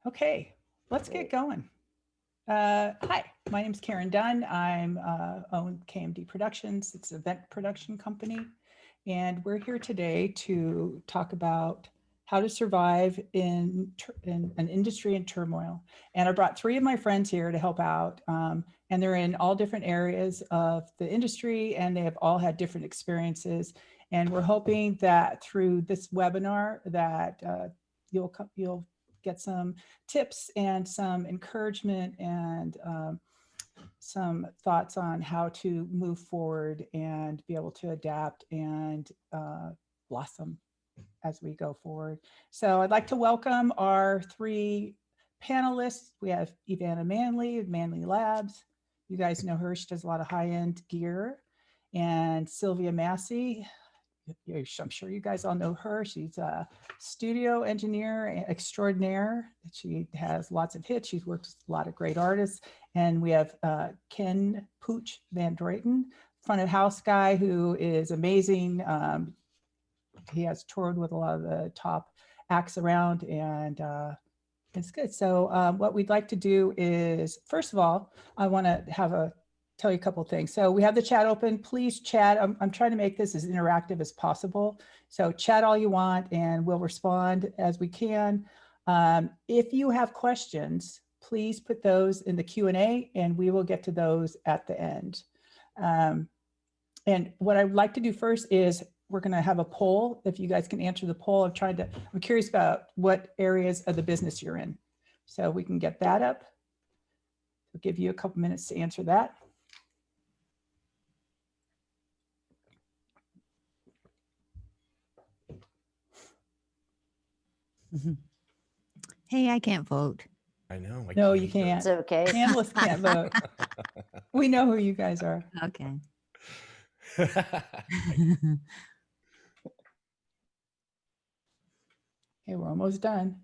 Okay, let's get going. Hi, my name is Karen Dunn. I'm own KMD Productions. It's an event production company. And we're here today to talk about how to survive in an industry in turmoil. And I brought three of my friends here to help out. And they're in all different areas of the industry, and they have all had different experiences. And we're hoping that through this webinar that you'll get some tips and some encouragement and some thoughts on how to move forward and be able to adapt and blossom as we go forward. So I'd like to welcome our three panelists. We have EveAnna Manley of Manley Labs. You guys know her, she does a lot of high-end gear. And Sylvia Massey, I'm sure you guys all know her. She's a studio engineer extraordinaire. She has lots of hits. She's worked with a lot of great artists. And we have Pooch Van Druten, front of house guy who is amazing. He has toured with a lot of the top acts around, and it's good. So what we'd like to do is, first of all, I want to tell you a couple of things. So we have the chat open. Please chat. I'm trying to make this as interactive as possible. So chat all you want and we'll respond as we can. If you have questions, please put those in the Q&A and we will get to those at the end. And what I'd like to do first is we're going to have a poll. If you guys can answer the poll, I'm curious about what areas of the business you're in. So we can get that up. I'll give you a couple minutes to answer that. Hey, I can't vote. I know. No, you can't. It's okay. Panelists can't vote. We know who you guys are. Okay. Okay, we're almost done.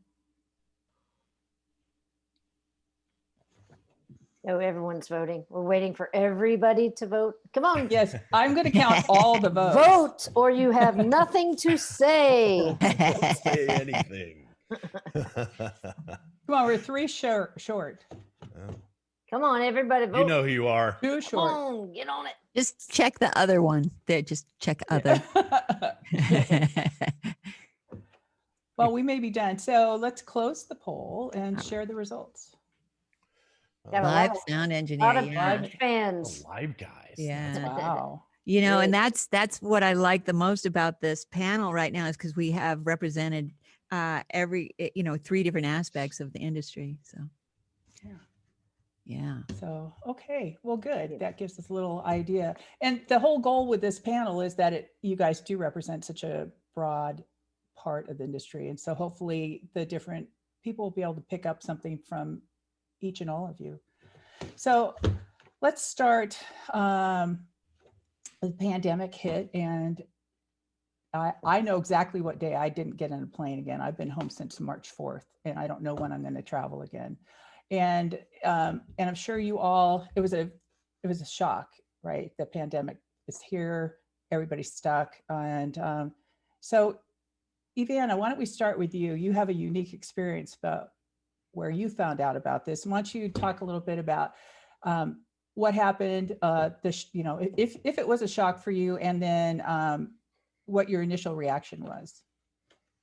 Oh, everyone's voting. We're waiting for everybody to vote. Come on. Yes, I'm going to count all the votes. Vote or you have nothing to say. Don't say anything. Come on, we're three short. Oh. Come on, everybody vote. You know who you are. Too short. Come on, get on it. Just check the other one. There, just check other. Well, we may be done. So let's close the poll and share the results. Got a Live lot of- sound A engineer. lot of Yeah. Pooch fans. The live guys. Yeah. Wow. You know, and Really? that's what I like the most about this panel right now is because we have represented every, three different aspects of the industry. So, yeah. So, okay, well, good. That gives us a little idea. And the whole goal with this panel is that you guys do represent such a broad part of the industry. And so hopefully the different people will be able to pick up something from each and all of you. So let's start. The pandemic hit and I know exactly what day I didn't get on a plane again. I've been home since March 4th and I don't know when I'm going to travel again. And I'm sure you all, it was a shock, right? The pandemic is here, everybody's stuck. And so EveAnna, why don't we start with you? You have a unique experience about where you found out about this. Why don't you talk a little bit about what happened, if it was a shock for you, and then what your initial reaction was.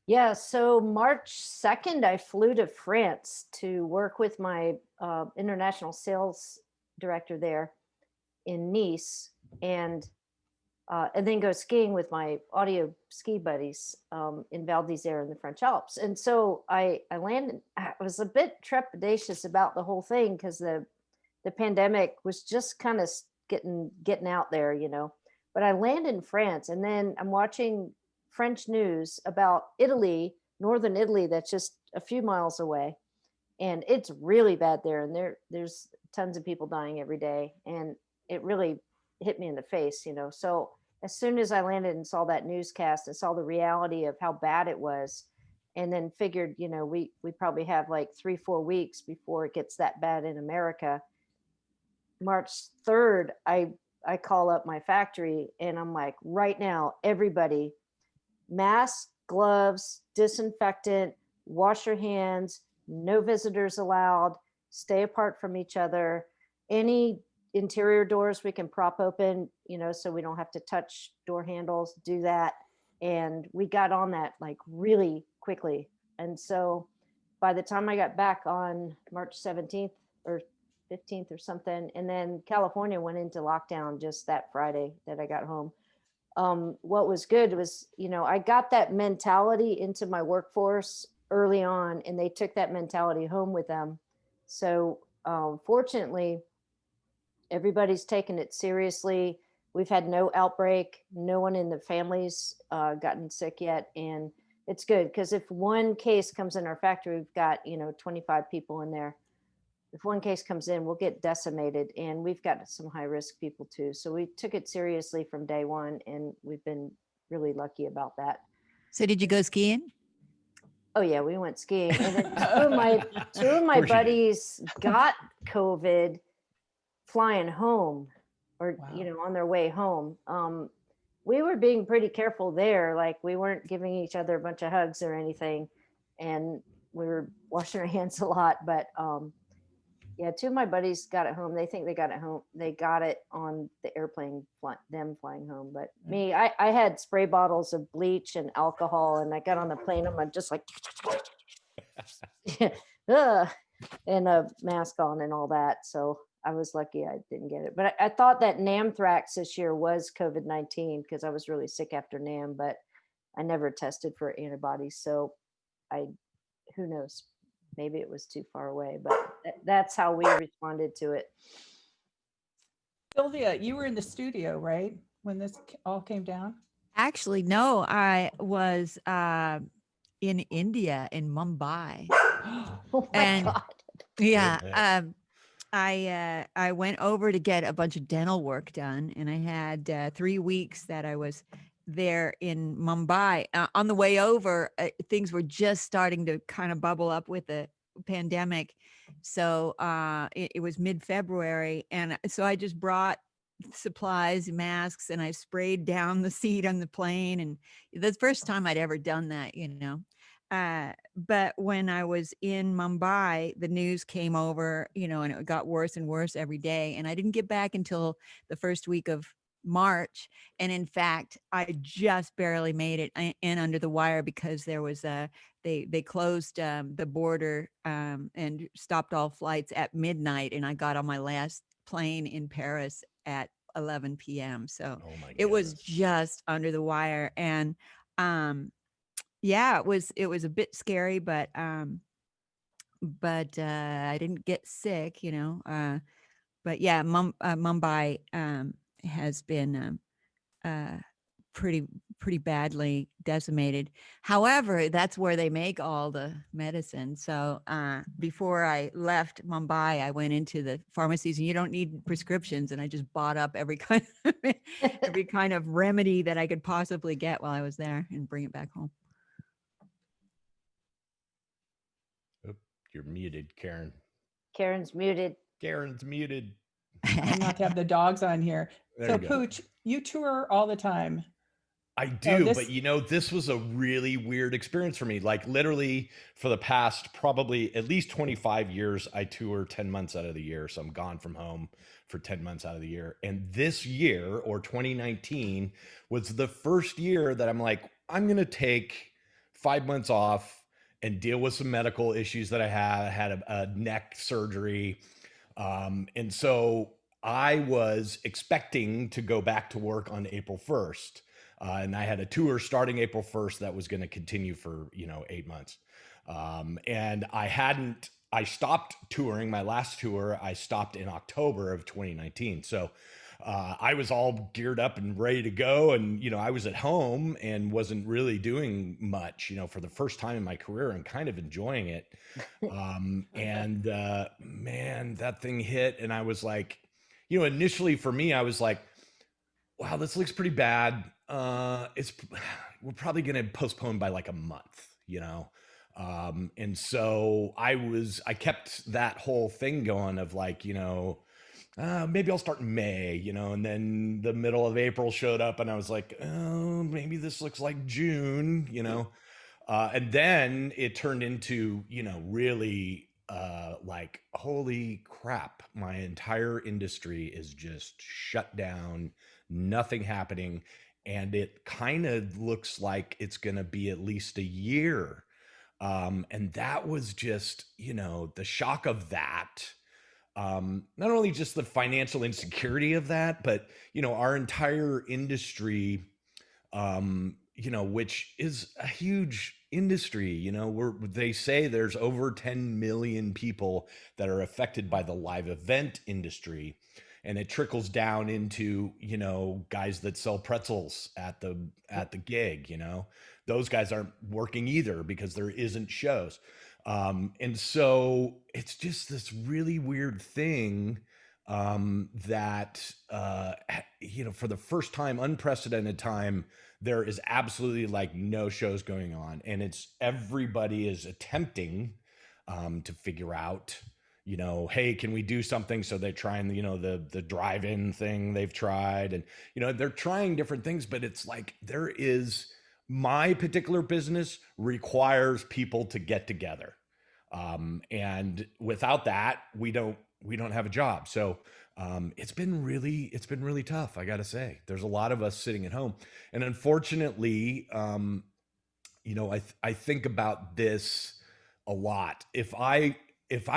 Yeah, so March 2nd, I flew to France to work with my international sales director there in Nice, and then go skiing with my audio ski buddies in Val d'Isère in the French Alps. And so I landed. I was a bit trepidatious about the whole thing because the pandemic was just kind of getting out there, But I land in France, and then I'm watching French news about Italy, northern Italy, that's just a few miles away, and it's really bad there. And there's tons of people dying every day, and it really hit me in the face, So as soon as I landed and saw that newscast and saw the reality of how bad it was, and then figured, we probably have like 3-4 weeks before it gets that bad in America. March 3rd, I call up my factory and I'm like, right now, everybody, mask, gloves, disinfectant, wash your hands, no visitors allowed, stay apart from each other. Any interior doors we can prop open, so we don't have to touch door handles, do that. And we got on that like really quickly. And so by the time I got back on March 17th or 15th or something, and then California went into lockdown just that Friday that I got home. What was good was, I got that mentality into my workforce early on, and they took that mentality home with them. So fortunately, everybody's taken it seriously. We've had no outbreak. No one in the families gotten sick yet. And it's good because if one case comes in our factory, we've got, 25 people in there. If one case comes in, we'll get decimated. And we've got some high risk people too. So we took it seriously from day one. And we've been really lucky about that. So did you go skiing? Oh yeah, we went skiing. And then two of my course you did. buddies got COVID flying home or Wow. on their way home. We were being pretty careful there, like we weren't giving each other a bunch of hugs or anything, and we were washing our hands a lot. But yeah, two of my buddies got it home. They think they got it home, they got it on the airplane, them flying home. But me, I had spray bottles of bleach and alcohol, and I got on the plane, I'm just like ugh, and a mask on and all that. So I was lucky I didn't get it. But I thought that Namthrax this year was COVID-19 because I was really sick after Nam, but I never tested for antibodies. So who knows? Maybe it was too far away, but that's how we responded to it. Sylvia, you were in the studio, right? When this all came down? Actually, no, I was in India, in Mumbai. Oh my And God. yeah, Goodness. I went over to get a bunch of dental work done, and I had 3 weeks that I was there in Mumbai. On the way over, things were just starting to kind of bubble up with the pandemic. So it was mid-February, and so I just brought supplies, masks, and I sprayed down the seat on the plane. And the first time I'd ever done that, but when I was in Mumbai, the news came over, and it got worse and worse every day. And I didn't get back until the first week of March. And in fact, I just barely made it in under the wire because there was they closed the border and stopped all flights at midnight. And I got on my last plane in Paris at 11 p.m. So Oh my it was goodness. just under the wire. And yeah, it was a bit scary, but I didn't get sick, but yeah, Mumbai has been pretty badly decimated. However, that's where they make all the medicine. So before I left Mumbai, I went into the pharmacies, and you don't need prescriptions, and I just bought up every kind of remedy that I could possibly get while I was there and bring it back home. Oop, you're muted, Karen. Karen's muted. Karen's muted. Trying not to have the dogs on here. There So you go. Pooch, you tour all the time. I So do, this- but this was a really weird experience for me. Like literally for the past probably at least 25 years, I tour 10 months out of the year. So I'm gone from home for 10 months out of the year. And this year, or 2019, was the first year that I'm like, I'm going to take 5 months off and deal with some medical issues that I had. I had a neck surgery. And so I was expecting to go back to work on April 1st. And I had a tour starting April 1st that was going to continue for, 8 months. And I stopped touring. My last tour, I stopped in October of 2019. So I was all geared up and ready to go. And, I was at home and wasn't really doing much, for the first time in my career, and kind of enjoying it. And man, that thing hit. And I was like, initially for me, I was like, wow, this looks pretty bad. We're probably going to postpone by like a month, and so I kept that whole thing going of like, maybe I'll start in May, and then the middle of April showed up and I was like, oh, maybe this looks like June, And then it turned into, really like, holy crap, my entire industry is just shut down, nothing happening. And it kind of looks like it's going to be at least a year. And that was just, the shock of that. Not only just the financial insecurity of that, but, our entire industry, which is a huge industry, where they say there's over 10 million people that are affected by the live event industry. And it trickles down into, guys that sell pretzels at the gig, those guys aren't working either because there isn't shows. And so it's just this really weird thing, that, for the first time, unprecedented time, there is absolutely like no shows going on, and it's everybody is attempting to figure out, hey, can we do something? So they're trying, the drive-in thing they've tried, and they're trying different things, but it's like there is, my particular business requires people to get together, and without that, we don't have a job. So it's been really tough, I gotta say. There's a lot of us sitting at home, and unfortunately, I think about this a lot. If I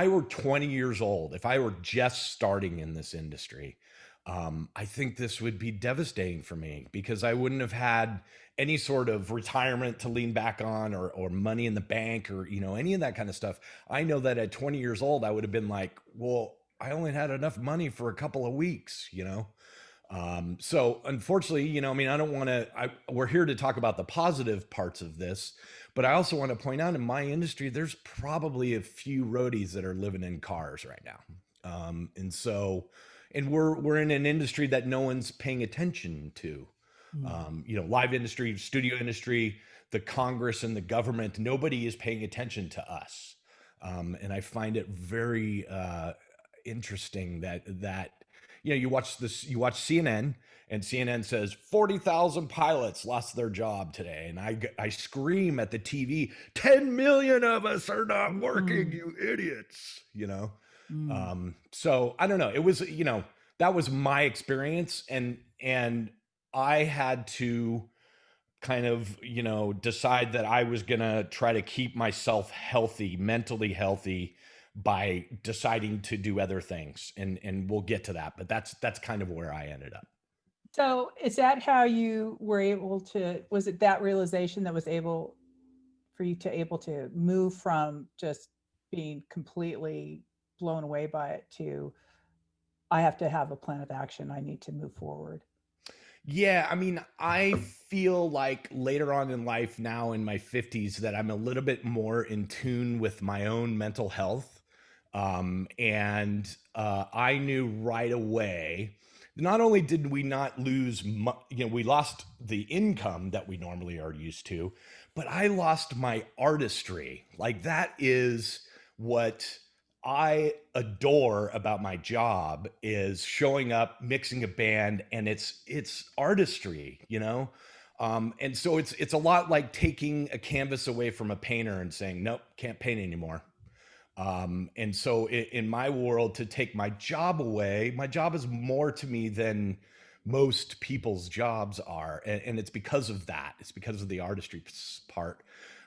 were 20 years old, if I were just starting in this industry, I think this would be devastating for me because I wouldn't have had any sort of retirement to lean back on, or money in the bank, or any of that kind of stuff. I know that at 20 years old, I would have been like, well, I only had enough money for a couple of weeks, so unfortunately, I don't want to, we're here to talk about the positive parts of this, but I also want to point out, in my industry, there's probably a few roadies that are living in cars right now. And we're in an industry that no one's paying attention to. Live industry, studio industry, the Congress and the government, nobody is paying attention to us. And I find it very interesting that you watch CNN, and CNN says 40,000 pilots lost their job today, and I scream at the TV, 10 million of us are not working, you idiots, so I don't know, it was, that was my experience, and I had to kind of, decide that I was going to try to keep myself healthy, mentally healthy, by deciding to do other things. And we'll get to that, but that's kind of where I ended up. So is that how you were able to, was it that realization that was able for you to move from just being completely blown away by it to, I have to have a plan of action, I need to move forward? Yeah, I feel like later on in life, now in my 50s, that I'm a little bit more in tune with my own mental health. And I knew right away, not only did we not lose, we lost the income that we normally are used to, but I lost my artistry. Like, that is what I adore about my job, is showing up, mixing a band, and it's artistry, and so it's a lot like taking a canvas away from a painter and saying, nope, can't paint anymore. And so in my world, to take my job away, my job is more to me than most people's jobs are. And it's because of that. It's because of the artistry part.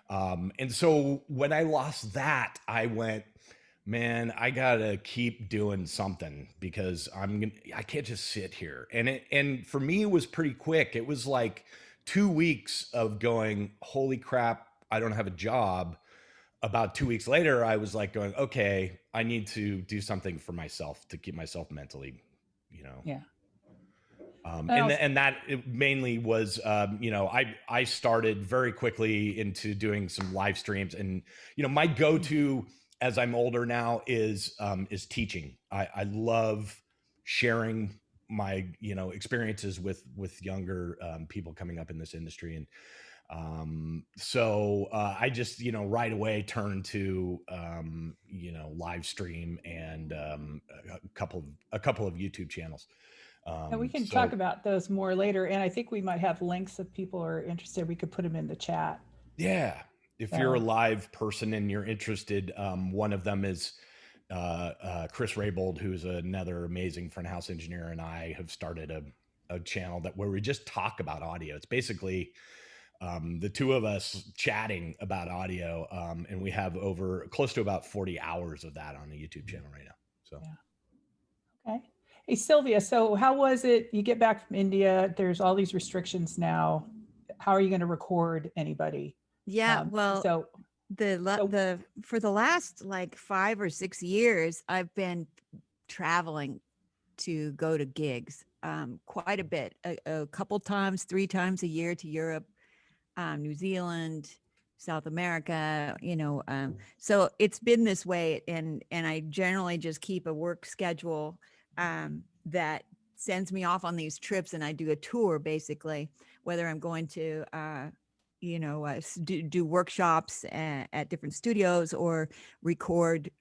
And so when I lost that, I went, man, I gotta keep doing something, because I can't just sit here. And for me, it was pretty quick. It was like 2 weeks of going, holy crap, I don't have a job. About 2 weeks later, I was like going, okay, I need to do something for myself to keep myself mentally, Yeah. and that it mainly was, I started very quickly into doing some live streams, and my go-to as I'm older now is teaching. I love sharing my experiences with younger people coming up in this industry, and so I just right away turned to live stream, and a couple of YouTube channels. And we can So talk about those more later. And I think we might have links if people are interested. We could put them in the chat. yeah, if you're a live person and you're interested, one of them is Chris Raybold, who's another amazing front house engineer, and I have started a channel where we just talk about audio. It's basically the two of us chatting about audio, and we have over close to about 40 hours of that on the YouTube channel right now. So, yeah. Okay. Hey, Sylvia, so how was it? You get back from India, there's all these restrictions now. How are you going to record anybody? Yeah, well, so for the last like 5 or 6 years, I've been traveling to go to gigs quite a bit, a couple times, 3 times a year to Europe, New Zealand, South America, so it's been this way. And I generally just keep a work schedule that sends me off on these trips, and I do a tour basically, whether I'm going to, do workshops at different studios or record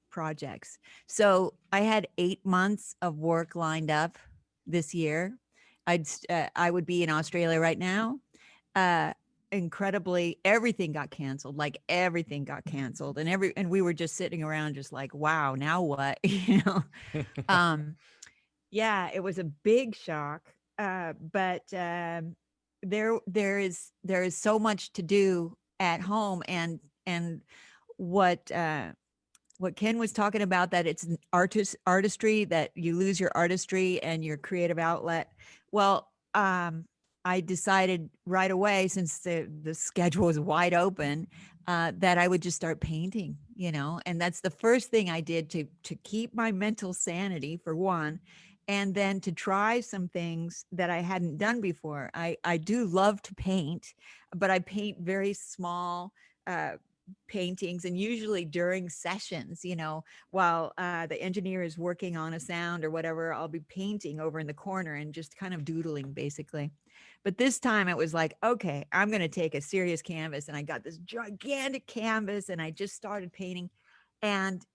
projects. So I had 8 months of work lined up this year. I would be in Australia right now. Incredibly, everything got canceled. Like everything got canceled, and we were just sitting around, just like, wow, now what? Yeah, it was a big shock. But there is so much to do at home, and what Ken was talking about, that it's an artistry, that you lose your artistry and your creative outlet. Well, I decided right away, since the schedule was wide open, that I would just start painting, and that's the first thing I did to keep my mental sanity, for one, and then to try some things that I hadn't done before. I do love to paint, but I paint very small paintings, and usually during sessions, while the engineer is working on a sound or whatever, I'll be painting over in the corner and just kind of doodling basically. But this time it was like, okay, I'm going to take a serious canvas, and I got this gigantic canvas, and I just started painting, and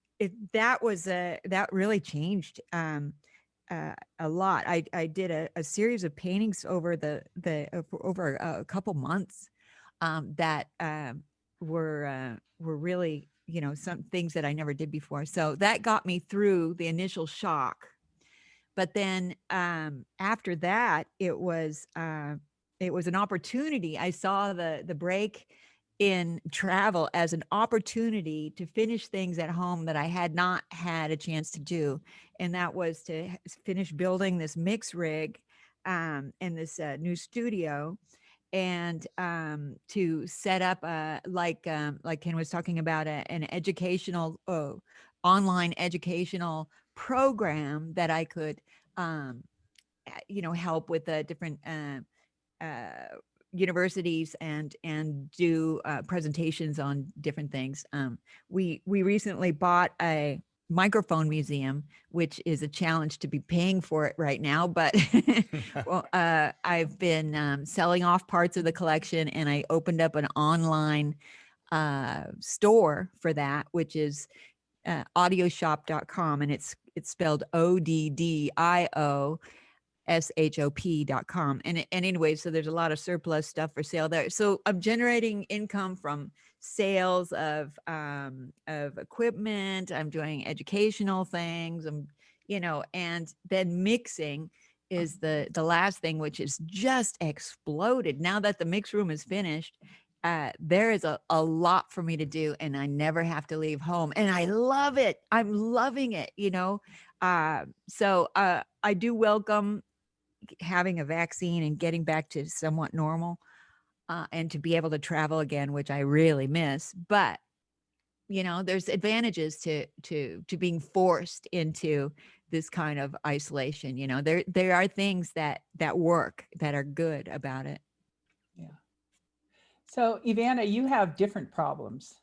that really changed a lot. I did a series of paintings over over a couple months that were really, some things that I never did before. So that got me through the initial shock. But then after that, it was an opportunity. I saw the break in travel as an opportunity to finish things at home that I had not had a chance to do. And that was to finish building this mix rig in this new studio, and to set up like Ken was talking about, an educational online educational program that I could help with the different universities and do presentations on different things. We recently bought a microphone museum, which is a challenge to be paying for it right now, but well, I've been selling off parts of the collection, and I opened up an online store for that, which is audioshop.com, and it's spelled ODDIOSHOP.com. And anyway, so there's a lot of surplus stuff for sale there. So I'm generating income from sales of equipment. I'm doing educational things. And then mixing is the last thing, which is just exploded. Now that the mix room is finished, there is a lot for me to do, and I never have to leave home, and I love it. I'm loving it, so I do welcome having a vaccine and getting back to somewhat normal, and to be able to travel again, which I really miss. But there's advantages to being forced into this kind of isolation. There are things that work, that are good about it. Yeah. So EveAnna, you have different problems.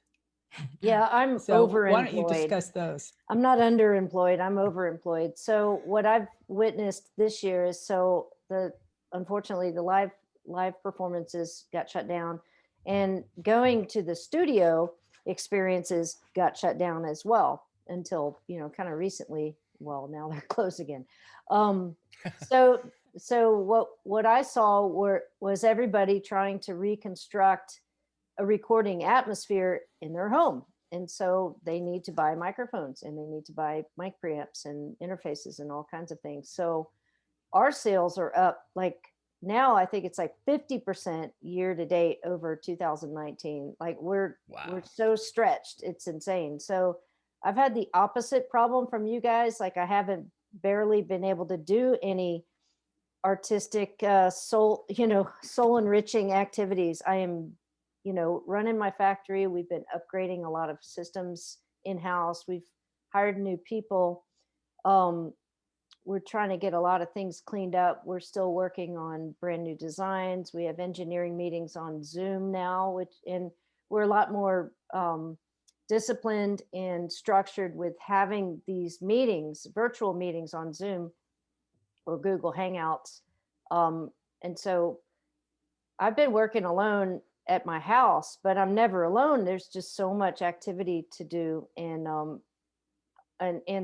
Yeah, I'm So overemployed. why don't you discuss those? I'm not underemployed. I'm overemployed. So what I've witnessed this year is, unfortunately the live performances got shut down, and going to the studio experiences was shut down as well until kind of recently. Well, now they're closed again. So what I saw was everybody trying to reconstruct a recording atmosphere in their home. And so they need to buy microphones and they need to buy mic preamps and interfaces and all kinds of things. So our sales are up like now I think it's like 50% year to date over 2019. Like we're so stretched. It's insane. So I've had the opposite problem from you guys. Like I haven't barely been able to do any artistic soul enriching activities. I am running my factory. We've been upgrading a lot of systems in-house. We've hired new people. We're trying to get a lot of things cleaned up. We're still working on brand new designs. We have engineering meetings on Zoom now, and we're a lot more disciplined and structured with having these meetings, virtual meetings on Zoom or Google Hangouts. And so I've been working alone at my house, but I'm never alone. There's just so much activity to do. And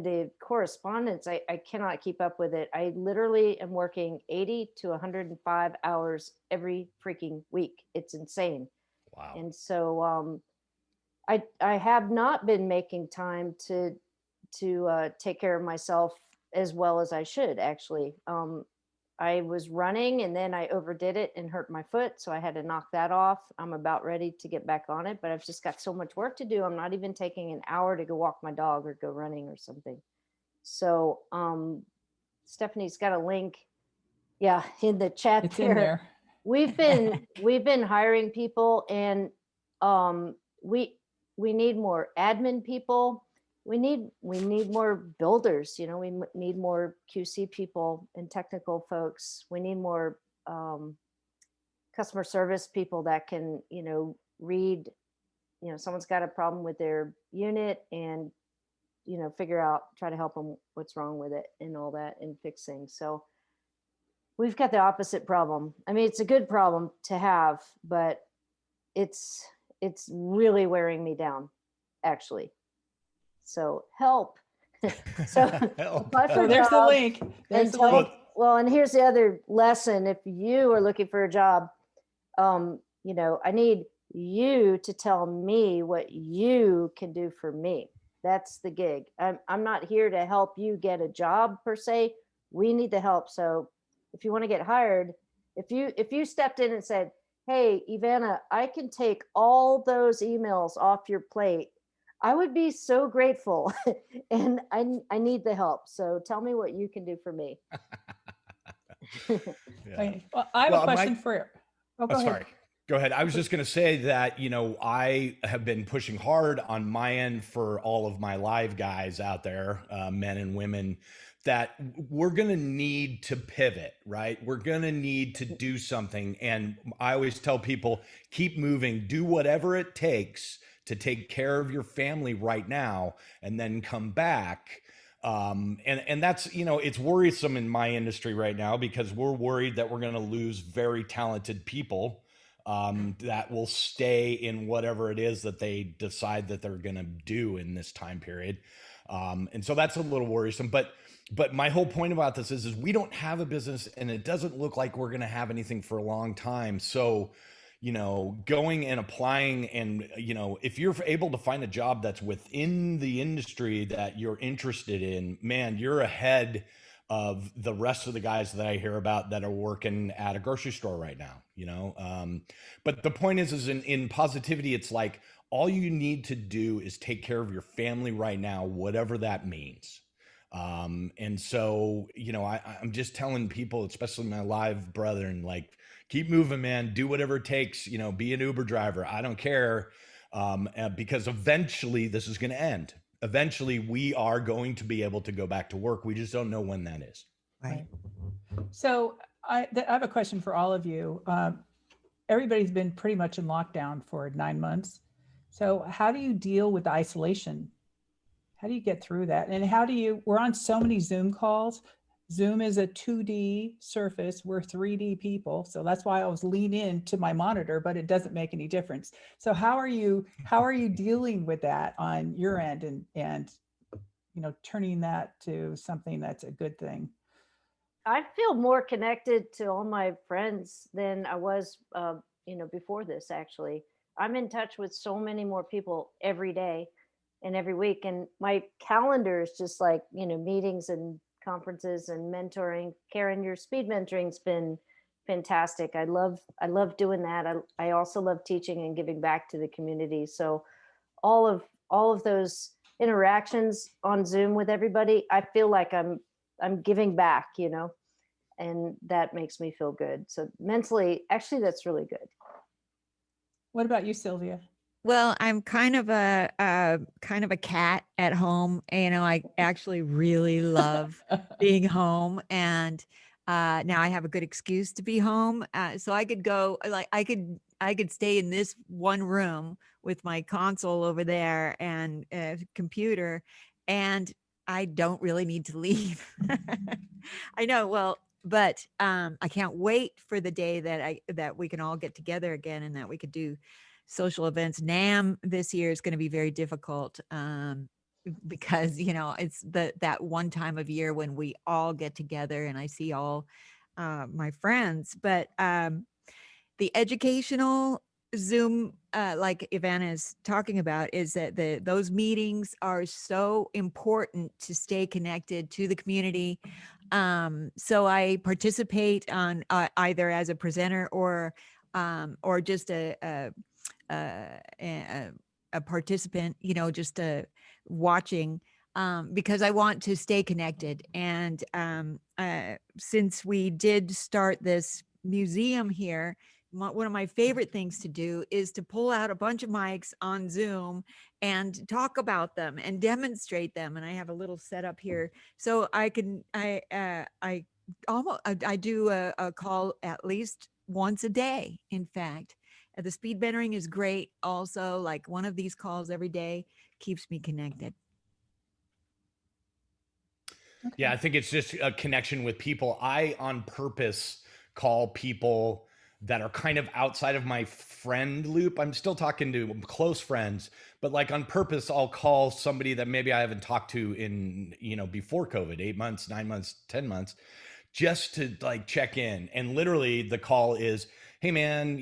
the correspondence, I cannot keep up with it. I literally am working 80 to 105 hours every freaking week. It's insane. Wow. And so I have not been making time to take care of myself as well as I should, actually. I was running and then I overdid it and hurt my foot. So I had to knock that off. I'm about ready to get back on it, but I've just got so much work to do. I'm not even taking an hour to go walk my dog or go running or something. So Stephanie's got a link. Yeah, in the chat. It's in there. We've been hiring people, and we need more admin people. We need more builders. We need more QC people and technical folks. We need more customer service people that can, read, someone's got a problem with their unit and, try to help them what's wrong with it and all that and fix things. So we've got the opposite problem. I mean, it's a good problem to have, but it's really wearing me down, actually. So help. So Help. There's the link. There's the link. Well, and here's the other lesson. If you are looking for a job, I need you to tell me what you can do for me. That's the gig. I'm not here to help you get a job per se. We need the help. So if you want to get hired, if you stepped in and said, hey, EveAnna, I can take all those emails off your plate, I would be so grateful. And I need the help. So tell me what you can do for me. Yeah. Okay. Well, I have a question for you. Oh, go ahead. Sorry. Go ahead. I was just going to say that, I have been pushing hard on my end for all of my live guys out there, men and women, that we're going to need to pivot, right? We're going to need to do something. And I always tell people, keep moving, do whatever it takes to take care of your family right now, and then come back. And that's, it's worrisome in my industry right now because we're worried that we're going to lose very talented people that will stay in whatever it is that they decide that they're going to do in this time period. And so that's a little worrisome, but my whole point about this is we don't have a business, and it doesn't look like we're going to have anything for a long time. So, going and applying, and, if you're able to find a job that's within the industry that you're interested in, man, you're ahead of the rest of the guys that I hear about that are working at a grocery store right now, but the point is in positivity, it's like, all you need to do is take care of your family right now, whatever that means. And so, I'm just telling people, especially my live brethren, like, keep moving, man, do whatever it takes, be an Uber driver. I don't care. Because eventually this is going to end. Eventually we are going to be able to go back to work. We just don't know when that is. Right. So I have a question for all of you. Everybody's been pretty much in lockdown for 9 months. So how do you deal with isolation? How do you get through that? And we're on so many Zoom calls. Zoom is a 2D surface. We're 3D people. So that's why I always lean into my monitor, but it doesn't make any difference. So how are you dealing with that on your end and turning that to something that's a good thing? I feel more connected to all my friends than I was, before this, actually. I'm in touch with so many more people every day and every week. And my calendar is just like, meetings and conferences and mentoring. Karen, your speed mentoring's been fantastic. I love doing that. I also love teaching and giving back to the community. So all of those interactions on Zoom with everybody, I feel like I'm giving back, and that makes me feel good. So mentally, actually, that's really good. What about you, Sylvia? Well, I'm kind of a cat at home. I actually really love being home, and now I have a good excuse to be home. So I could go, like, I could stay in this one room with my console over there and computer, and I don't really need to leave. I know. Well, but I can't wait for the day that we can all get together again and that we could do social events. NAM this year is going to be very difficult because it's that one time of year when we all get together and I see all my friends. But the educational Zoom, like EveAnna is talking about, is that those meetings are so important to stay connected to the community. So I participate on either as a presenter or just a participant, just watching, because I want to stay connected. And since we did start this museum here, one of my favorite things to do is to pull out a bunch of mics on Zoom and talk about them and demonstrate them. And I have a little setup here, so I do a call at least once a day. In fact, the speed mentoring is great. Also, like, one of these calls every day keeps me connected. Okay. Yeah, I think it's just a connection with people. I, on purpose, call people that are kind of outside of my friend loop. I'm still talking to close friends, but like on purpose, I'll call somebody that maybe I haven't talked to in, before COVID, 8 months, 9 months, 10 months, just to like check in. And literally the call is, hey man,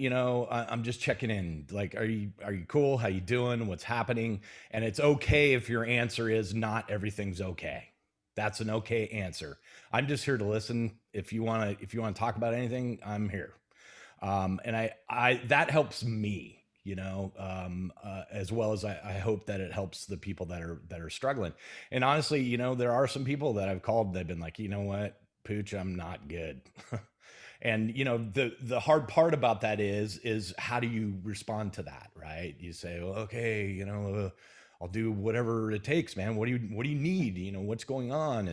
I'm just checking in. Like, are you cool? How you doing? What's happening? And it's okay if your answer is not everything's okay. That's an okay answer. I'm just here to listen. If you want to talk about anything, I'm here. And I that helps me, as well as I hope that it helps the people that are struggling. And honestly, there are some people that I've called, they've been like, you know what, Pooch, I'm not good. And the hard part about that is how do you respond to that, right? You say, well, okay, I'll do whatever it takes, man. What do you need? What's going on?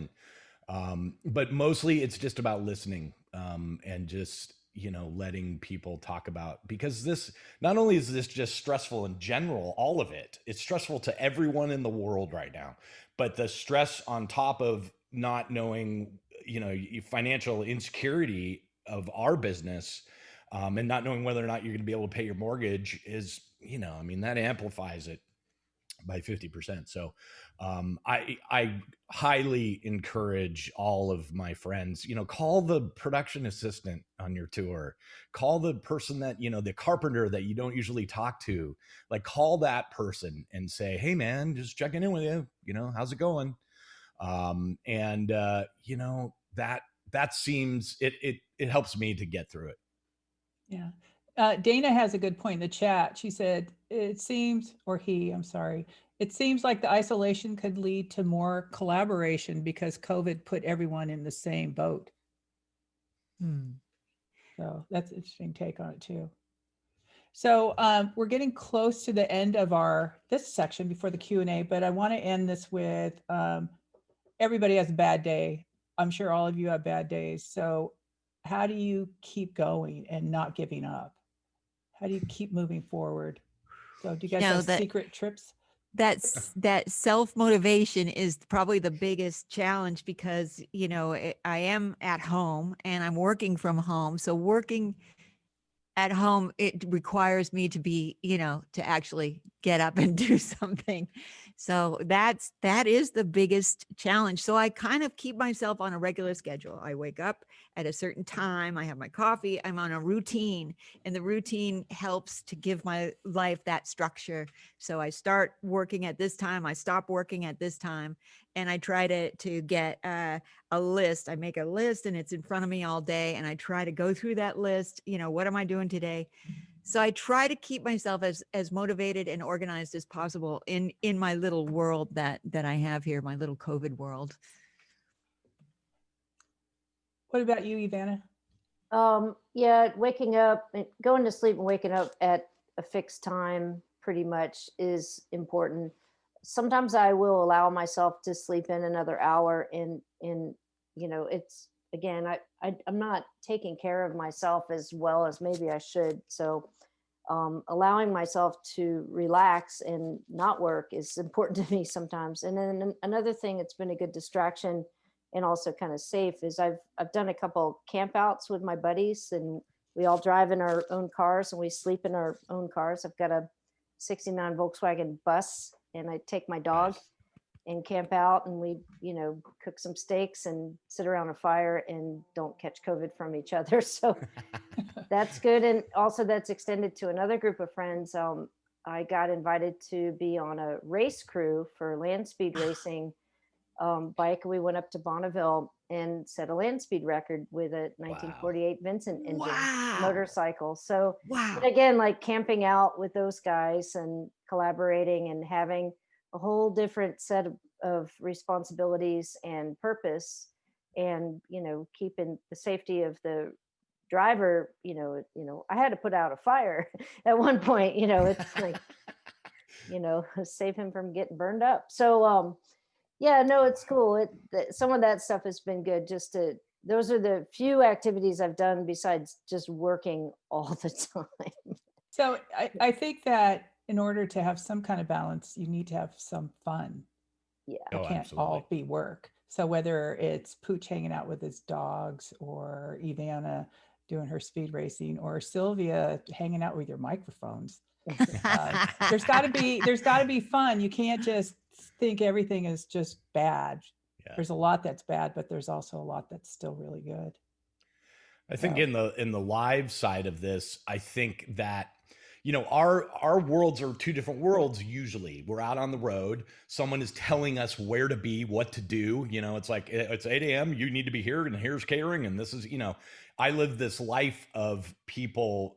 And but mostly it's just about listening, and just letting people talk about, because this, not only is this just stressful in general, all of it's stressful to everyone in the world right now, but the stress on top of not knowing, financial insecurity of our business, and not knowing whether or not you're going to be able to pay your mortgage is, that amplifies it by 50%. So I highly encourage all of my friends, call the production assistant on your tour, call the person that, the carpenter that you don't usually talk to, like, call that person and say, hey man, just checking in with you, how's it going? And that seems, it helps me to get through it. Yeah. Dana has a good point in the chat. She said, it seems like the isolation could lead to more collaboration because COVID put everyone in the same boat. So that's an interesting take on it too. So we're getting close to the end of this section before the Q&A, but I want to end this with everybody has a bad day. I'm sure all of you have bad days. So how do you keep going and not giving up? How do you keep moving forward? So do you guys have secret trips? That self-motivation is probably the biggest challenge, because I am at home and I'm working from home. So working at home, it requires me to be, to actually get up and do something. So that is the biggest challenge. So I kind of keep myself on a regular schedule. I wake up at a certain time, I have my coffee, I'm on a routine, and the routine helps to give my life that structure. So I start working at this time, I stop working at this time, and I try to get a list. I make a list and it's in front of me all day, and I try to go through that list. What am I doing today? So I try to keep myself as motivated and organized as possible in my little world that I have here, my little COVID world. What about you, EveAnna? Yeah, waking up, going to sleep and waking up at a fixed time pretty much is important. Sometimes I will allow myself to sleep in another hour, and it's again, I'm not taking care of myself as well as maybe I should. So allowing myself to relax and not work is important to me sometimes. And then another thing that's been a good distraction and also kind of safe is I've done a couple camp outs with my buddies, and we all drive in our own cars and we sleep in our own cars. I've got a 69 Volkswagen bus, and I take my dog Nice. and camp out, and we cook some steaks and sit around a fire and don't catch COVID from each other. So that's good. And also that's extended to another group of friends. I got invited to be on a race crew for land speed racing bike. We went up to Bonneville and set a land speed record with a 1948 Vincent engine Wow. motorcycle. So Wow. and again, like camping out with those guys and collaborating and having a whole different set of responsibilities and purpose, and keeping the safety of the driver. I had to put out a fire at one point. It's like save him from getting burned up. So yeah, no, it's cool. Some of that stuff has been good. Those are the few activities I've done besides just working all the time. So I think that in order to have some kind of balance, you need to have some fun. Yeah. It Oh, can't absolutely. all be work. So whether it's Pooch hanging out with his dogs, or EveAnna doing her speed racing, or Sylvia hanging out with your microphones, there's got to be fun. You can't just think everything is just bad. Yeah. There's a lot that's bad, but there's also a lot that's still really good. I think So- in the live side of this, I think that our worlds are two different worlds. Usually we're out on the road, someone is telling us where to be, what to do. It's like, it's 8 a.m, you need to be here, and here's catering, and this is, I live this life of people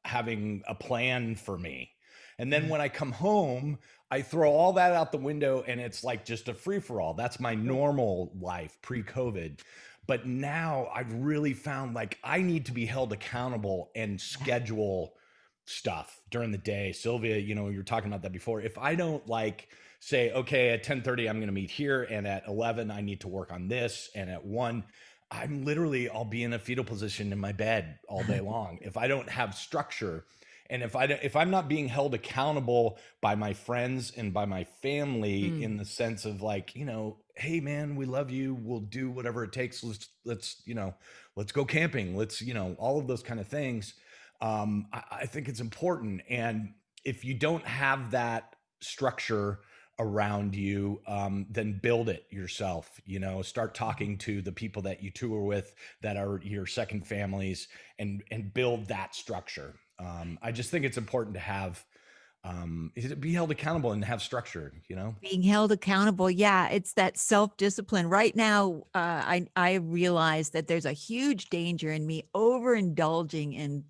having a plan for me. And then when I come home, I throw all that out the window, and it's like just a free-for-all. That's my normal life pre-COVID. But now I've really found like I need to be held accountable and schedule stuff during the day. Sylvia, you're talking about that before. If I don't say, okay, at 10:30, I'm going to meet here, and at 11, I need to work on this, and at 1, I'll be in a fetal position in my bed all day long. If I don't have structure, and if I'm not being held accountable by my friends and by my family in the sense of hey man, we love you, we'll do whatever it takes, let's go camping, let's all of those kind of things. I think it's important. And if you don't have that structure around you, then build it yourself. Start talking to the people that you tour with that are your second families, and build that structure. I just think it's important to have be held accountable and have structure. Being held accountable. Yeah, it's that self-discipline. Right now, I realize that there's a huge danger in me overindulging in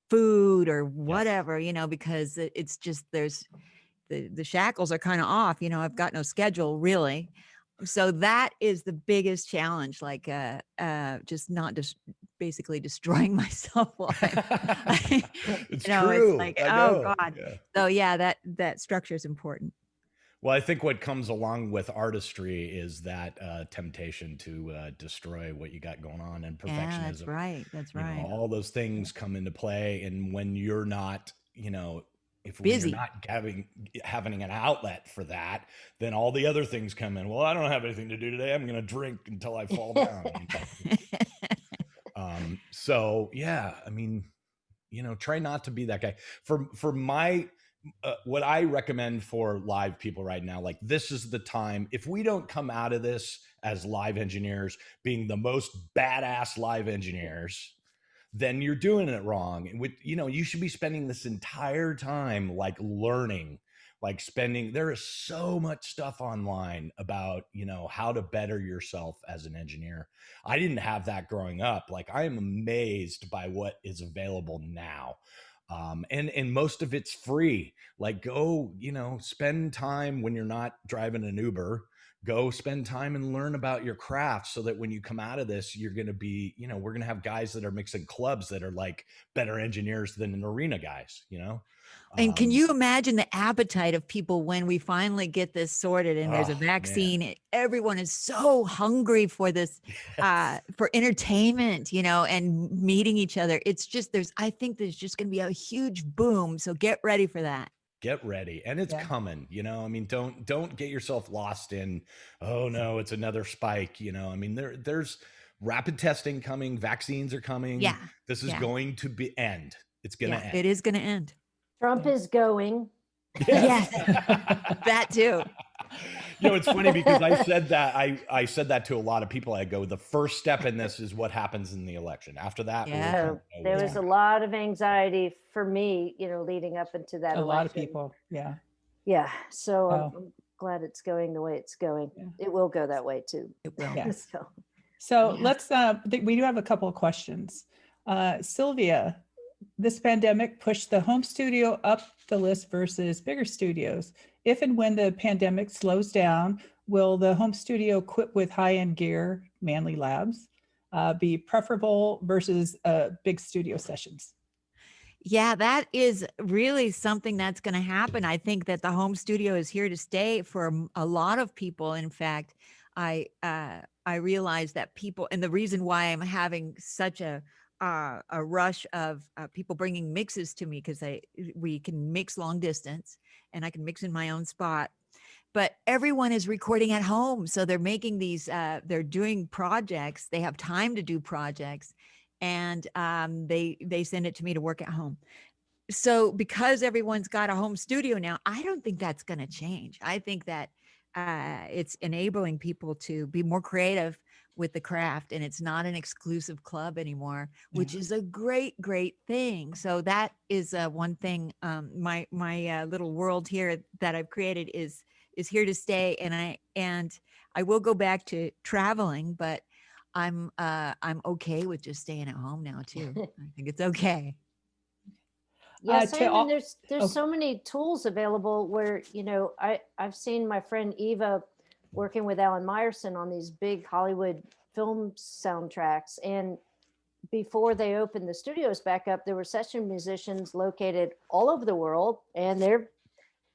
food or whatever, because it's just there's the shackles are kind of off. I've got no schedule really. So that is the biggest challenge, just not just basically destroying myself while It's it's true. like, I oh know. God. Yeah. So yeah, that structure is important. Well, I think what comes along with artistry is that temptation to destroy what you got going on, and perfectionism. Yeah, that's right. That's right. All those things come into play, and when you're not, when you're Busy. not having an outlet for that, then all the other things come in. Well, I don't have anything to do today, I'm going to drink until I fall down. So yeah, try not to be that guy. For what I recommend for live people right now, like this is the time. If we don't come out of this as live engineers being the most badass live engineers, then you're doing it wrong. And with, you know, you should be spending this entire time like learning, like spending, there is so much stuff online about, you know, how to better yourself as an engineer. I didn't have that growing up. Like I am amazed by what is available now. And most of it's free. Like go, you know, spend time when you're not driving an Uber, go spend time and learn about your craft so that when you come out of this, you're going to be, you know, we're going to have guys that are mixing clubs that are like better engineers than an arena guys, you know? And can you imagine the appetite of people when we finally get this sorted and there's a Oh, vaccine? Everyone is so hungry for this, man. for entertainment, you know, and meeting each other. It's just, I think there's just going to be a huge boom. So get ready for that. Get ready, and it's coming, you know. I mean, don't get yourself lost in, oh no, it's another spike, you know. I mean, there's rapid testing coming, vaccines are coming. Yeah. This is going to be end. It's going to end. It is going to end. Trump is going. Yes. That too. You know, it's funny because I said that to a lot of people. I go, the first step in this is what happens in the election. After that, So there was a lot of anxiety for me, you know, leading up into that a election. lot of people. Yeah. So I'm glad it's going the way it's going. It will go that way too. It will. Yes. So let's, we do have a couple of questions. Sylvia, this pandemic pushed the home studio up the list versus bigger studios. If and when the pandemic slows down, will the home studio equipped with high-end gear, Manley Labs, be preferable versus big studio sessions? Yeah, that is really something that's going to happen. I think that the home studio is here to stay for a lot of people. In fact, I realize that people, and the reason why I'm having such a rush of people bringing mixes to me, because we can mix long distance and I can mix in my own spot. But everyone is recording at home, so they're making these. They're doing projects. They have time to do projects, and they send it to me to work at home. So because everyone's got a home studio now, I don't think that's going to change. I think that it's enabling people to be more creative with the craft, and it's not an exclusive club anymore, which is a great thing. So that is one thing. My little world here that I've created is here to stay, and I will go back to traveling, but I'm okay with just staying at home now too. I think it's okay. Yeah, Sam, and there's so many tools available where, you know, I've seen my friend Eva working with Alan Meyerson on these big Hollywood film soundtracks. And before they opened the studios back up, there were session musicians located all over the world, and they're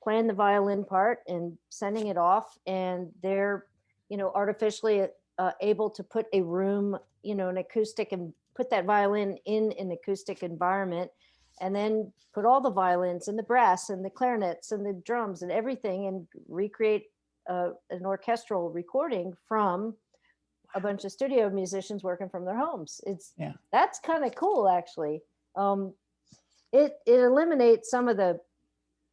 playing the violin part and sending it off. And they're, you know, artificially able to put a room, you know, an acoustic, and put that violin in an acoustic environment, and then put all the violins and the brass and the clarinets and the drums and everything, and recreate an orchestral recording from a bunch of studio musicians working from their homes. That's kind of cool, actually. It eliminates some of the,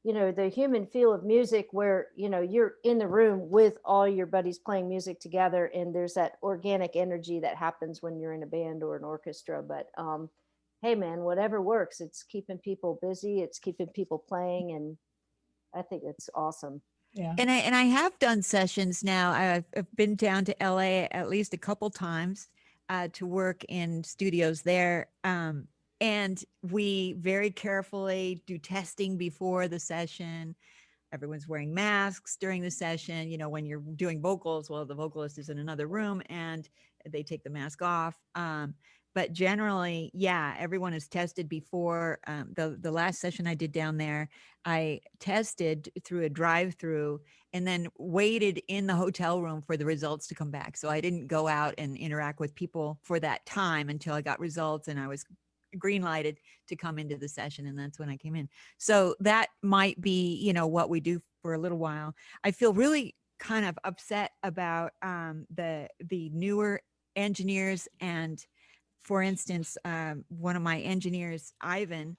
you know, the human feel of music where, you know, you're in the room with all your buddies playing music together, and there's that organic energy that happens when you're in a band or an orchestra. But hey man, whatever works. It's keeping people busy, it's keeping people playing, and I think it's awesome. Yeah. And I have done sessions now. I've been down to LA at least a couple times to work in studios there. And we very carefully do testing before the session. Everyone's wearing masks during the session. You know, when you're doing vocals, well, the vocalist is in another room and they take the mask off. But generally, yeah, everyone is tested before. The last session I did down there, I tested through a drive-through and then waited in the hotel room for the results to come back. So I didn't go out and interact with people for that time until I got results and I was green lighted to come into the session. And that's when I came in. So that might be, you know, what we do for a little while. I feel really kind of upset about the newer engineers. And for instance, one of my engineers, Ivan,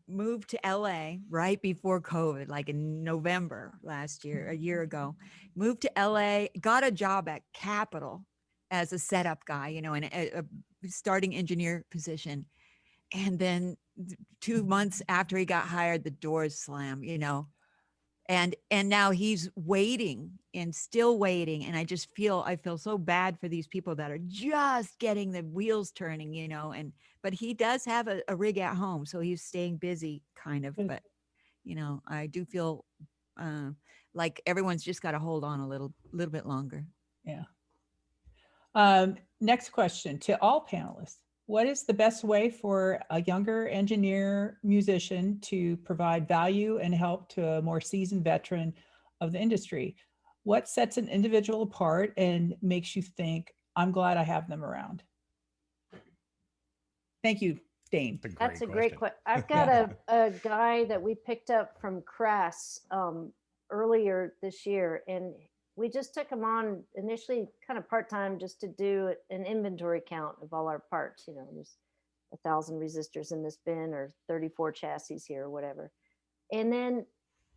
moved to LA right before COVID, like in November last year, a year ago. Moved to LA, got a job at Capitol as a setup guy, you know, in a starting engineer position. And then 2 months after he got hired, the doors slammed, you know, and now he's waiting and still waiting. And I feel so bad for these people that are just getting the wheels turning, you know, but he does have a rig at home, so he's staying busy kind of. Good. But you know, I do feel like everyone's just got to hold on a little bit longer. Yeah. Next question to all panelists. What is the best way for a younger engineer musician to provide value and help to a more seasoned veteran of the industry? What sets an individual apart and makes you think, I'm glad I have them around? Thank you, Dane. That's a great question. I've got a guy that we picked up from Crass earlier this year, and we just took him on initially kind of part-time just to do an inventory count of all our parts. You know, there's 1,000 resistors in this bin or 34 chassis here or whatever. And then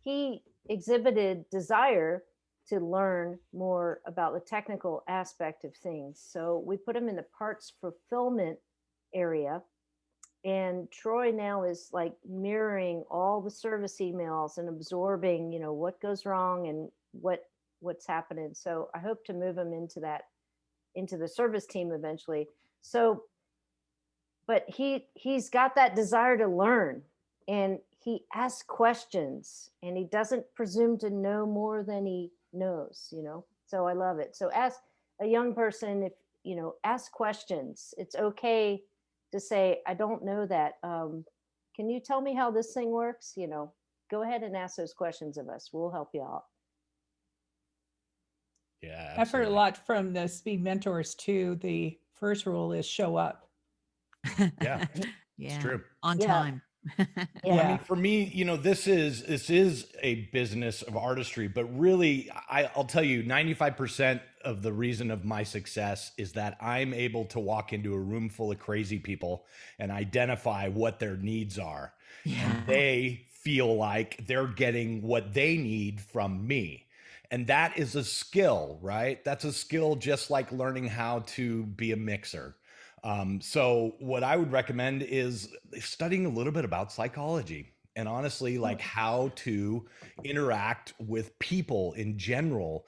he exhibited desire to learn more about the technical aspect of things. So we put him in the parts fulfillment area. And Troy now is like mirroring all the service emails and absorbing, you know, what goes wrong and what's happening. So I hope to move him into the service team eventually. So, but he's got that desire to learn, and he asks questions, and he doesn't presume to know more than he knows, you know? So I love it. So ask a young person, if, you know, ask questions. It's okay to say, I don't know that. Can you tell me how this thing works? You know, go ahead and ask those questions of us. We'll help you out. Yeah, I've heard a absolutely. lot from the speed mentors too. The first rule is show up. Yeah, Yeah, it's true. on Yeah. time. I Yeah. mean, for me, you know, this is a business of artistry, but really, I'll tell you, 95% of the reason of my success is that I'm able to walk into a room full of crazy people and identify what their needs are. Yeah. And they feel like they're getting what they need from me. And that is a skill, right? That's a skill just like learning how to be a mixer. So what I would recommend is studying a little bit about psychology and honestly, like how to interact with people in general,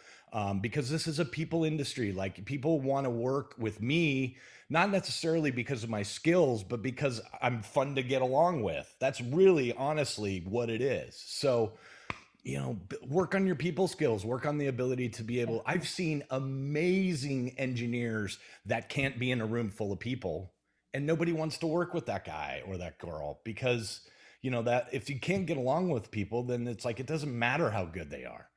because this is a people industry. Like people want to work with me, not necessarily because of my skills, but because I'm fun to get along with. That's really honestly what it is. So, you know, work on your people skills, work on the ability to be able, I've seen amazing engineers that can't be in a room full of people and nobody wants to work with that guy or that girl because, you know, that if you can't get along with people, then it's like, it doesn't matter how good they are.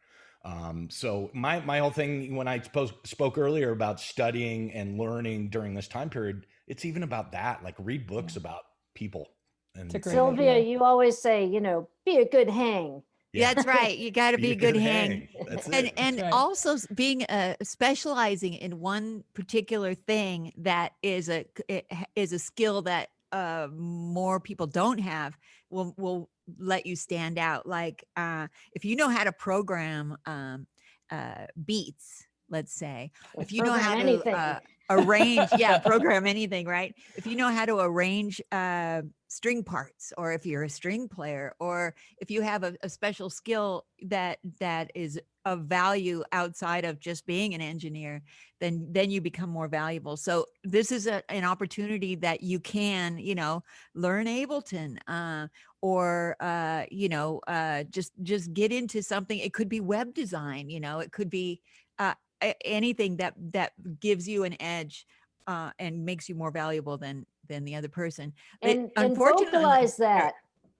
So my whole thing, when I spoke earlier about studying and learning during this time period, it's even about that, like read books about people. And It's a great Sylvia, idea. you always say, you know, be a good hang. yeah, That's right. You got to be a good hang. That's And it. and right. also being specializing in one particular thing that is a skill that more people don't have will let you stand out. Like if you know how to program beats, let's say, if you know Program how anything. to arrange, program anything, right? If you know how to arrange string parts, or if you're a string player, or if you have a special skill that is of value outside of just being an engineer, then you become more valuable. So this is an opportunity that you can, you know, learn Ableton, or just get into something. It could be web design, you know, it could be anything that gives you an edge and makes you more valuable than the other person. And Unfortunately, vocalize that.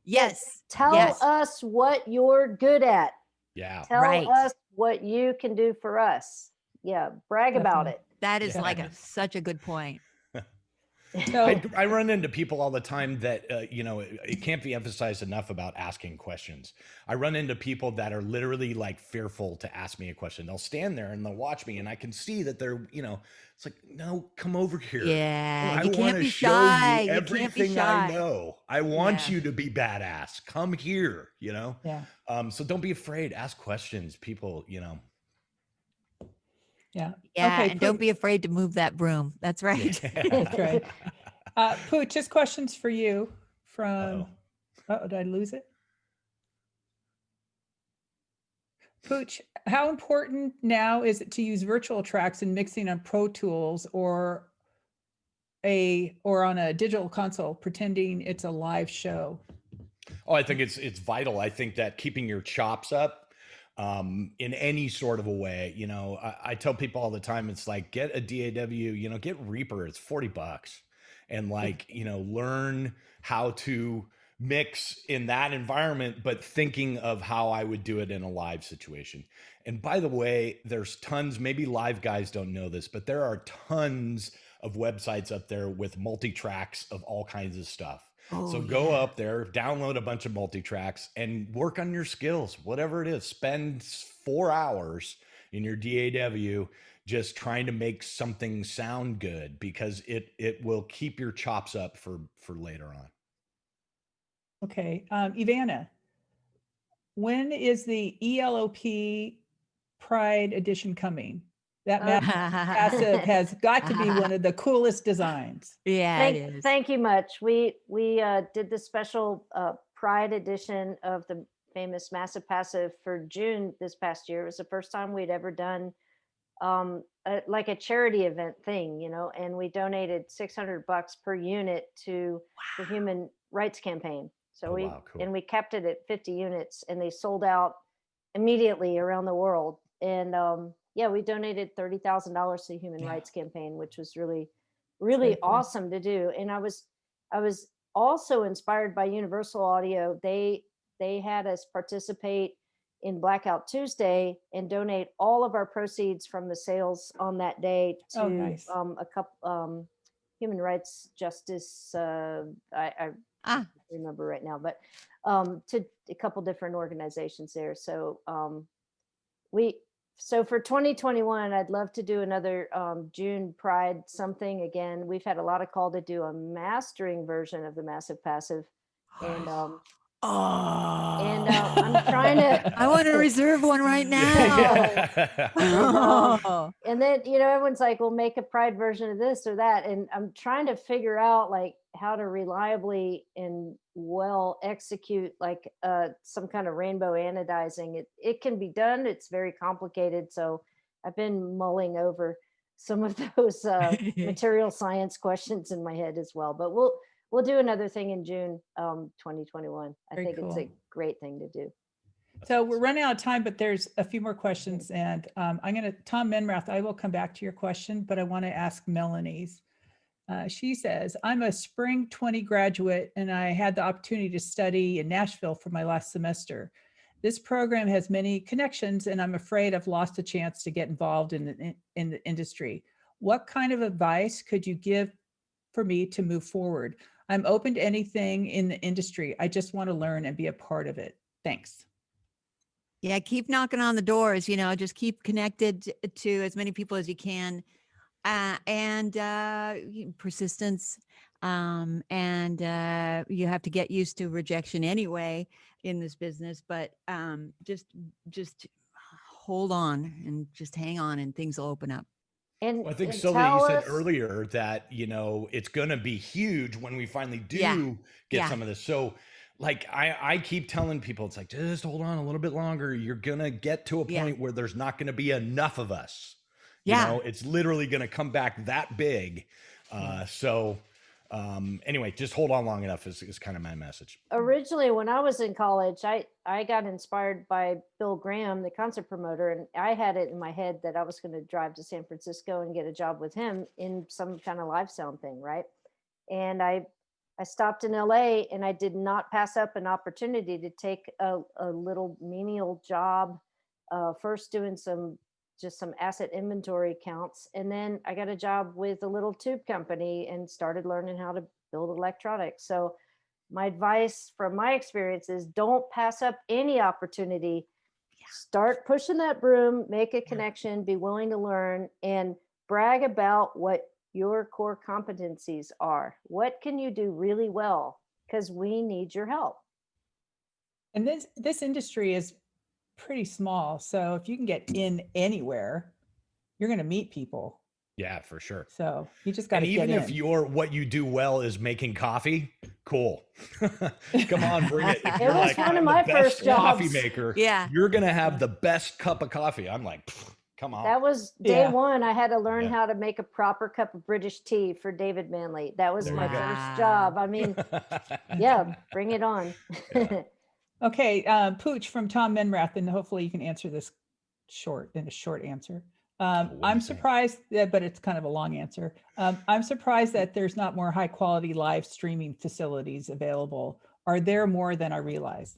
yes, Tell yes, us what you're good at. Yeah. Tell right. us what you can do for us. Yeah, brag about Definitely. it. That is like Definitely. such a good point. So I run into people all the time that, it can't be emphasized enough about asking questions. I run into people that are literally like fearful to ask me a question. They'll stand there and they'll watch me and I can see that they're, it's like, no, come over here. Yeah, I you want can't to be show shy. you You can't be everything I shy. know. I want Yeah. you to be badass. Come here, yeah, So don't be afraid. Ask questions, people, yeah. Yeah, Okay, and don't Pooch, be afraid to move that broom. That's right. that's right. Pooch, just questions for you from. Uh-oh. Oh, did I lose it? Pooch, how important now is it to use virtual tracks in mixing on Pro Tools or on a digital console, pretending it's a live show? Oh, I think it's vital. I think that keeping your chops up in any sort of a way, I tell people all the time, it's like, get a DAW, get Reaper, it's $40, and like, learn how to mix in that environment, but thinking of how I would do it in a live situation. And by the way, there's tons, maybe live guys don't know this, but there are tons of websites up there with multi-tracks of all kinds of stuff. So Oh, go yeah. up there, download a bunch of multi-tracks and work on your skills, whatever it is. Spend 4 hours in your DAW just trying to make something sound good, because it will keep your chops up for later on. Okay, EveAnna, when is the ELOP Pride edition coming? That massive has got to be one of the coolest designs. Yeah, it is. Thank you much. We did the special Pride edition of the famous Massive Passive for June this past year. It was the first time we'd ever done like a charity event thing, and we donated $600 per unit to the Human Rights Campaign. So Oh, wow, cool. we kept it at 50 units, and they sold out immediately around the world. And yeah, we donated $30,000 to the Human Yeah. Rights Campaign, which was really Very cool. awesome to do. And I was also inspired by Universal Audio. They had us participate in Blackout Tuesday and donate all of our proceeds from the sales on that day to Oh, nice. a couple human rights justice. I Ah, remember right now, but to a couple different organizations there. So for 2021, I'd love to do another June Pride something again. We've had a lot of call to do a mastering version of the Massive Passive, and I'm trying to. I want to reserve one right now. Oh. And then everyone's like, "Well, make a Pride version of this or that," and I'm trying to figure out like how to reliably and well execute like some kind of rainbow anodizing. It can be done. It's very complicated, so I've been mulling over some of those material science questions in my head as well. But we'll do another thing in June 2021. I Very think it's cool. a great thing to do. So we're running out of time, but there's a few more questions, and I'm going to, Tom Menrath, I will come back to your question, but I want to ask Melanie's. She says, I'm a spring 20 graduate, and I had the opportunity to study in Nashville for my last semester. This program has many connections, and I'm afraid I've lost a chance to get involved in the industry. What kind of advice could you give for me to move forward? I'm open to anything in the industry. I just want to learn and be a part of it. Thanks. Yeah, keep knocking on the doors, just keep connected to as many people as you can. And persistence. And you have to get used to rejection anyway in this business, but just hold on and just hang on and things will open up. And Well, I think, and Sylvia, you tell said us- earlier that, it's going to be huge when we finally do Yeah. get Yeah. some of this. So like, I keep telling people, it's like, just hold on a little bit longer. You're going to get to a Yeah. point where there's not going to be enough of us. Yeah. It's literally going to come back that big. Anyway, just hold on long enough is kind of my message. Originally, when I was in college, I got inspired by Bill Graham, the concert promoter, and I had it in my head that I was going to drive to San Francisco and get a job with him in some kind of live sound thing, right? And I stopped in LA, and I did not pass up an opportunity to take a little menial job, first doing some just some asset inventory counts. And then I got a job with a little tube company and started learning how to build electronics. So my advice from my experience is don't pass up any opportunity. Start pushing that broom, make a connection, be willing to learn, and brag about what your core competencies are. What can you do really well? Because we need your help. And this industry is pretty small. So if you can get in anywhere, you're going to meet people. Yeah, for sure. So you just got And to get even if in. what you do well is making coffee, cool. Come on, bring it. If It you're was like, one of I'm the my best first coffee jobs. maker, Yeah. you're gonna have the best cup of coffee. I'm like, come on. That was day Yeah. one. I had to learn Yeah. how to make a proper cup of British tea for David Manley. That was There my you go. first job. I mean, yeah, bring it on. Yeah. Okay, Pooch from Tom Menrath, and hopefully you can answer this in a short answer. what do I'm you think? surprised, but it's kind of a long answer. I'm surprised that there's not more high quality live streaming facilities available. Are there more than I realize?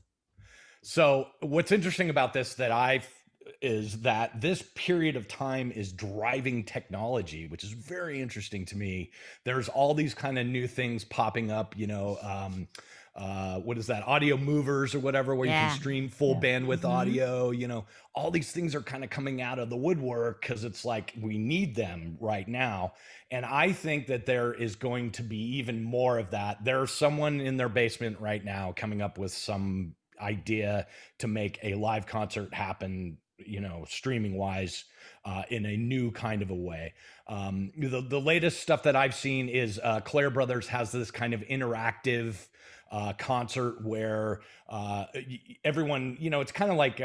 So what's interesting about this is that this period of time is driving technology, which is very interesting to me. There's all these kind of new things popping up, what is that? Audio movers or whatever, where you Yeah. can stream full Yeah. bandwidth Mhm. audio, all these things are kind of coming out of the woodwork because it's like we need them right now. And I think that there is going to be even more of that. There's someone in their basement right now coming up with some idea to make a live concert happen, streaming wise, in a new kind of a way. The latest stuff that I've seen is Claire Brothers has this kind of interactive concert where everyone, it's kind of like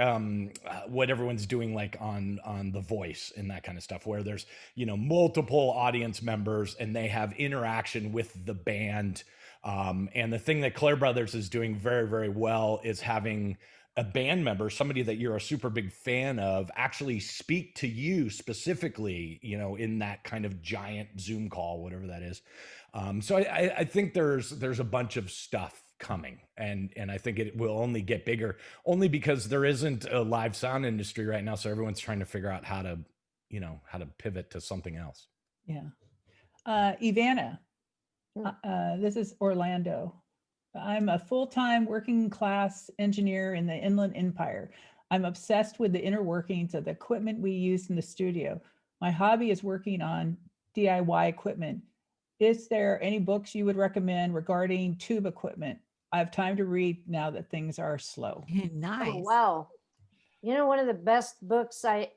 what everyone's doing like on The Voice and that kind of stuff, where there's multiple audience members and they have interaction with the band. And the thing that Claire Brothers is doing very, very well is having a band member, somebody that you're a super big fan of, actually speak to you specifically, in that kind of giant Zoom call, whatever that is. So I think there's a bunch of stuff coming, and I think it will only get bigger, only because there isn't a live sound industry right now. So everyone's trying to figure out how to pivot to something else. Yeah. EveAnna, Hmm. this is Orlando. I'm a full-time working class engineer in the Inland Empire. I'm obsessed with the inner workings of the equipment we use in the studio. My hobby is working on DIY equipment. Is there any books you would recommend regarding tube equipment? I have time to read now that things are slow. Nice. Oh, wow. One of the best books I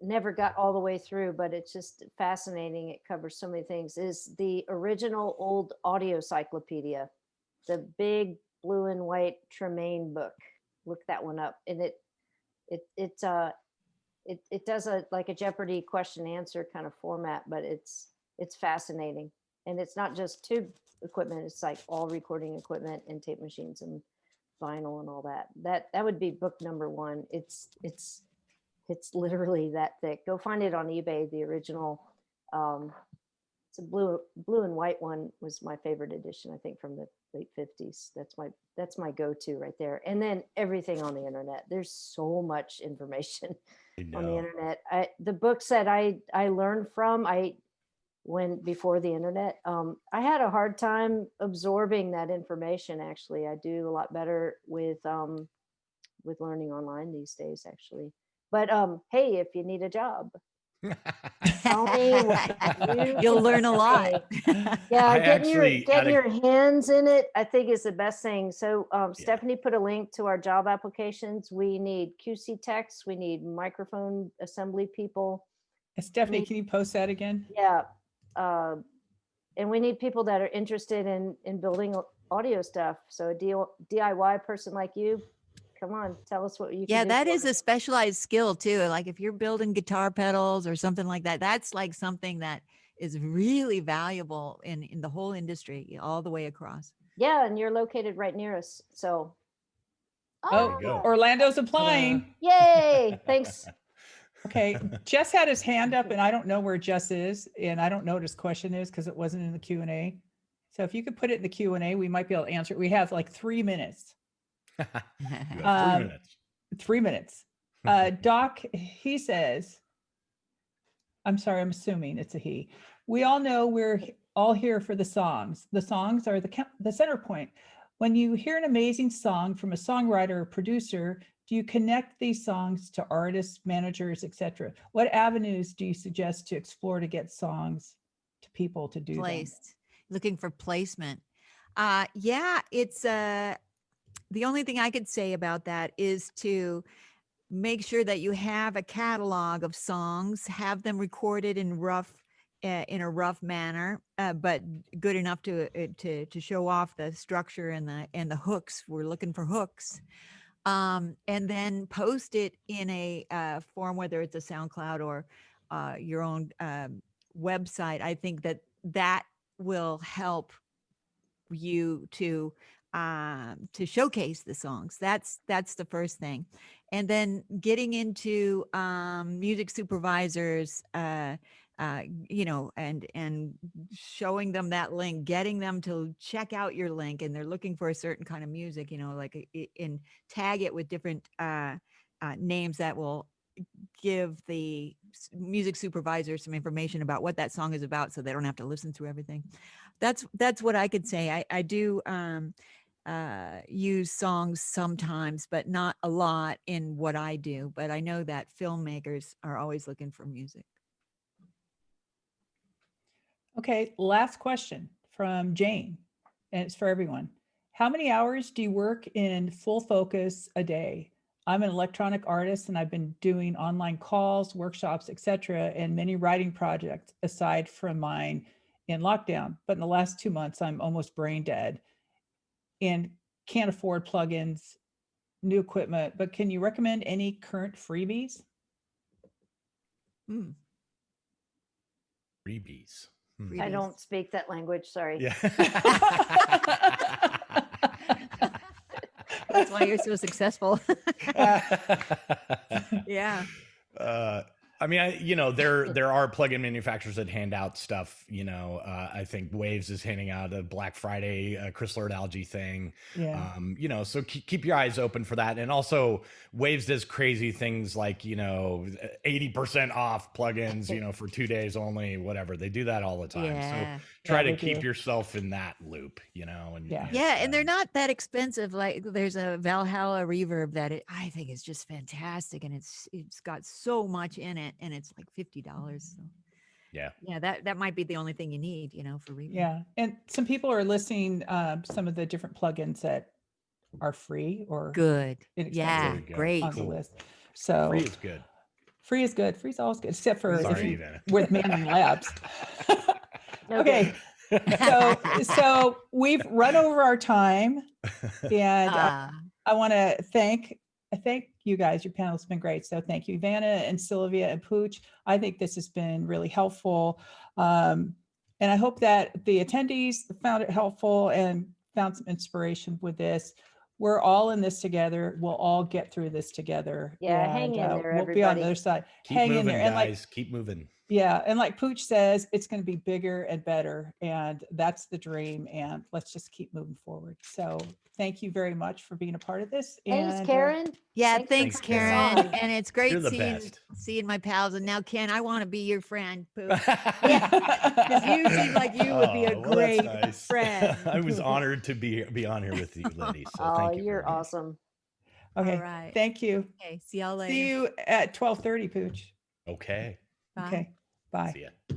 never got all the way through, but it's just fascinating. It covers so many things, is the original old audio cyclopedia, the big blue and white Tremaine book. Look that one up. And it does like a Jeopardy question answer kind of format, but it's fascinating. And it's not just tube equipment, it's like all recording equipment and tape machines and vinyl and all that. That would be book number one. It's literally that thick. Go find it on eBay. The original, it's a blue and white one, was my favorite edition, I think, from the late 50s. That's my go-to right there. And then everything on the internet. There's so much information on the internet. The books that I learned from, before the internet, I had a hard time absorbing that information. Actually, I do a lot better with learning online these days, actually. But hey, if you need a job, tell me what You'll learn a lot. Yeah, I getting your hands in it, I think, is the best thing. So Stephanie put a link to our job applications. We need QC techs, we need microphone assembly people. Stephanie, can you post that again? Yeah. And we need people that are interested in building audio stuff. So a DIY person like you, come on, tell us what you can Yeah, do. that for is us. a specialized skill too. Like if you're building guitar pedals or something like that, that's like something that is really valuable in the whole industry all the way across. Yeah, and you're located right near us. So There you go. Orlando's applying. yay. Thanks. Okay, Jess had his hand up, and I don't know where Jess is, and I don't know what his question is because it wasn't in the Q&A. So if you could put it in the Q&A, we might be able to answer it. We have like 3 minutes. You have 3 minutes. 3 minutes. Doc, he says, I'm sorry, I'm assuming it's a he. We all know we're all here for the songs. The songs are the center point. When you hear an amazing song from a songwriter or producer, do you connect these songs to artists, managers, etc.? What avenues do you suggest to explore to get songs to people to do them? Placed, looking for placement. Yeah, it's the only thing I could say about that is to make sure that you have a catalog of songs, have them recorded in a rough manner, but good enough to show off the structure and the hooks. We're looking for hooks, and then post it in a form, whether it's a SoundCloud or your own website. I think that will help you to showcase the songs. That's the first thing. And then getting into music supervisors, and showing them that link, getting them to check out your link, and they're looking for a certain kind of music, and tag it with different names that will give the music supervisor some information about what that song is about, so they don't have to listen through everything. That's what I could say. I do use songs sometimes, but not a lot in what I do. But I know that filmmakers are always looking for music. Okay, last question from Jane, and it's for everyone. How many hours do you work in full focus a day? I'm an electronic artist and I've been doing online calls, workshops, etc., and many writing projects aside from mine in lockdown. But in the last 2 months, I'm almost brain dead and can't afford plugins, new equipment. But can you recommend any current freebies? Freebies. I don't speak that language. Sorry. Yeah. That's why you're so successful. Yeah. I mean, there are plugin manufacturers that hand out stuff. I think Waves is handing out a Black Friday crystal earth algae thing. Yeah. So keep your eyes open for that. And also, Waves does crazy things like 80% off plugins, for 2 days only, whatever. They do that all the time. Yeah. So try to they keep do. yourself in that loop, and Yeah, and they're not that expensive. Like there's a Valhalla reverb that I think is just fantastic, and it's got so much in it, and it's like $50. So yeah, that might be the only thing you need, for reverb. Yeah, and some people are listing some of the different plugins that are free or Good. inexpensive Yeah, There we go. great. on the list. So free is good. free is good. Free's always good, except for Sorry, if EveAnna. with Manning Labs. Okay. So we've run over our time, and I want to thank you guys. Your panel has been great. So thank you, EveAnna and Sylvia and Pooch. I think this has been really helpful. And I hope that the attendees found it helpful and found some inspiration with this. We're all in this together. We'll all get through this together. Yeah, hang in there, We'll be on the everybody. other side. Keep Hang moving, in there. And guys. Keep moving. yeah, and like Pooch says, it's going to be bigger and better, and that's the dream. And let's just keep moving forward. So thank you very much for being a part of this. Thanks, And Karen. Yeah, Thanks thanks, for coming Karen. on. And it's great You're the seeing best. my pals. And now, Ken, I want to be your friend, Pooch. yeah, Because you seem like you would be a Oh, well, that's great nice. friend. I was honored to be on here with you, ladies. So Oh, thank you. you're very much. awesome. okay. All right. Thank you. Okay. See y'all later. See you at 12:30, Pooch. Okay. Bye. Okay. Bye. See ya.